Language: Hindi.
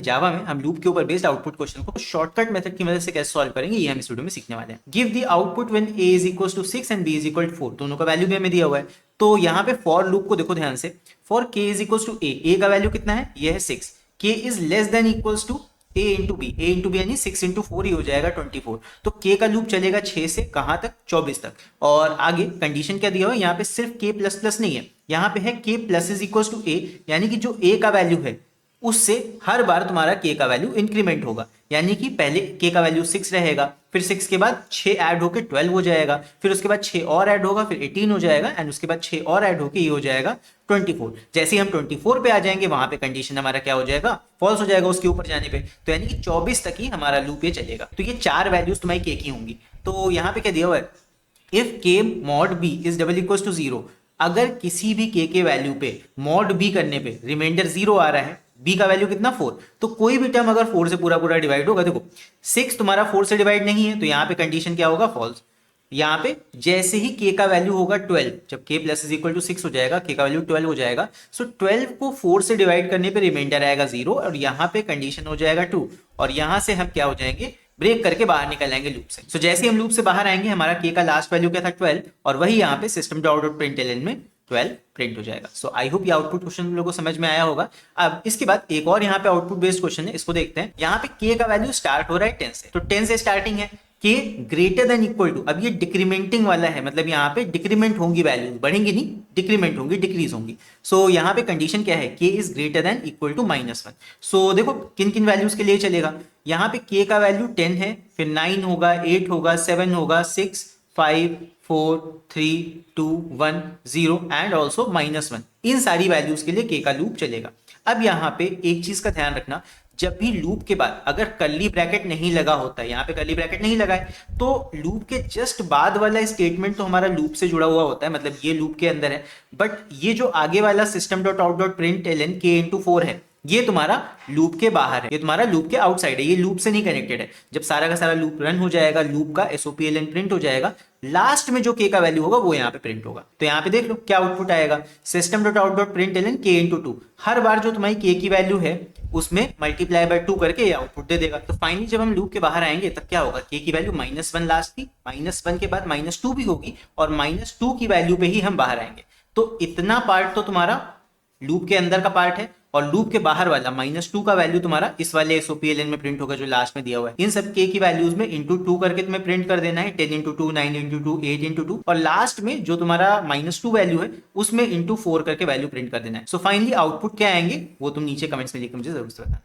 जावा में हम लूप के ऊपर बेस्ड आउटपुट क्वेश्चन को शॉर्टकट मेथड की मदद से कैसे सॉल्व करेंगे ये हम इस वीडियो में सीखने वाले हैं। Give the output when a is equal to 6 and b is equal to 4, दोनों का वैल्यू भी हमें दिया हुआ है। तो यहाँ पे फॉर लूप को देखो ध्यान से, for k is equal to a का वैल्यू कितना है, ये है 6, k is less than equals to a into B यानी 6 इंटू 4 ही हो जाएगा 24। तो k का लूप चलेगा 6 से कहां तक, 24 तक। और आगे कंडीशन क्या दिया हुआ है, यहाँ पे सिर्फ k प्लस प्लस नहीं है, यहाँ पे है k plus is equal to a, यानी कि जो a का वैल्यू है उससे हर बार तुम्हारा k का वैल्यू इंक्रीमेंट होगा। यानी कि पहले k का वैल्यू 6 रहेगा, फिर 6 के बाद 6 ऐड होकर 12 हो जाएगा, फिर उसके बाद 6 और ऐड होगा, फिर 18 हो जाएगा, एंड उसके बाद 6 और ऐड होकर ये हो जाएगा 24। जैसे ही हम 24 पे आ जाएंगे वहां पे कंडीशन हमारा क्या हो जाएगा, फॉल्स हो जाएगा उसके ऊपर जाने पे। तो यानी कि 24 तक ही हमारा लूप ये चलेगा। तो ये 4 वैल्यूज तुम्हारी k की होंगी। तो यहाँ पे क्या दिया हुआ है, if k mod b is double equal to 0, अगर किसी भी k के वैल्यू पे मॉड b करने पे रिमाइंडर 0 आ रहा है, b का वैल्यू कितना 4, तो कोई भी टर्म अगर 4 से पूरा पूरा डिवाइड होगा, देखो 6 तुम्हारा 4 से डिवाइड नहीं है, तो यहाँ पे कंडीशन क्या होगा, फॉल्स। यहाँ पे जैसे ही k का वैल्यू होगा 12, जब k plus is equal to 6 हो जाएगा, k का वैल्यू 12 हो जाएगा, सो 12 को 4 से डिवाइड करने पे रिमाइंडर आएगा 0, और यहाँ पे कंडीशन हो जाएगा 2, और यहाँ से हम क्या हो जाएंगे, ब्रेक करके बाहर निकल आएंगे लूप से। सो जैसे हम लूप से बाहर आएंगे, हमारा k का लास्ट वैल्यू क्या था, 12, और वही यहाँ पे सिस्टम डॉट डॉट प्रिंटलन में 12 प्रिंट हो जाएगा। सो आई होप ये आउटपुट क्वेश्चन तुम लोगों को समझ में आया होगा। अब इसके बाद एक और यहाँ पे आउटपुट बेस्ड क्वेश्चन है, इसको देखते हैं। यहाँ पे k का वैल्यू स्टार्ट हो रहा है 10 से, तो 10 से स्टार्टिंग है, k greater than equal to, अब ये डिक्रीमेंटिंग वाला है, मतलब यहाँ पे डिक्रीमेंट होंगी वैल्यूज, बढ़ेंगी नहीं, डिक्रीमेंट होंगी, डिक्रीज होंगी। सो यहाँ पे कंडीशन क्या है, k is greater than equal to -1। So देखो किन किन वैल्यूज के लिए चलेगा, यहाँ पे k का वैल्यू 10 है, फिर 9 होगा, 8 होगा, 7 होगा, 6, 5, 4, 3, 2, 1, 0 एंड ऑल्सो -1, इन सारी वैल्यूज के लिए k का लूप चलेगा। अब यहाँ पे एक चीज का ध्यान रखना, जब भी लूप के बाद अगर कर्ली ब्रैकेट नहीं लगा होता है, यहाँ पे कर्ली ब्रैकेट नहीं लगा है, तो लूप के जस्ट बाद वाला स्टेटमेंट तो हमारा लूप से जुड़ा हुआ होता है, मतलब ये लूप के अंदर है, बट ये जो आगे वाला system dot out dot print ln k into 4 है, ये तुम्हारा लूप के बाहर है, ये तुम्हारा लूप के आउटसाइड है, ये लूप से नहीं कनेक्टेड है। जब सारा का सारा लूप रन हो जाएगा, लूप का एसओपीएलएन प्रिंट हो जाएगा, लास्ट में जो k का वैल्यू होगा वो यहाँ पे प्रिंट होगा। तो यहाँ पे देख लो क्या आउटपुट आएगा, system dot out dot print ln k into 2, हर बार जो तुम्हारी k की वैल्यू है उसमें मल्टीप्लाई बाय 2 करके ये आउटपुट दे देगा। तो फाइनली जब हम लूप के बाहर आएंगे तब क्या होगा, k की वैल्यू -1 लास्ट थी, -1 के बाद -2 भी होगी, और -2 की वैल्यू पे ही हम बाहर आएंगे। तो इतना पार्ट तो तुम्हारा लूप के अंदर का पार्ट है, और लूप के बाहर वाला -2 का वैल्यू तुम्हारा इस वाले एसओपीएलएन में प्रिंट होगा जो लास्ट में दिया हुआ है। इन सब k की वैल्यूज में इंटू 2 करके तुम्हें प्रिंट कर देना है, 10 इंटू 2, 9 इंटू 2, 8 इंटू 2, और लास्ट में जो तुम्हारा -2 वैल्यू है उसमें इंटू 4 करके वैल्यू प्रिंट कर देना है। सो फाइनली आउटपुट क्या आएंगे वो तुम नीचे कमेंट्स में लिख के मुझे जरूर बताना।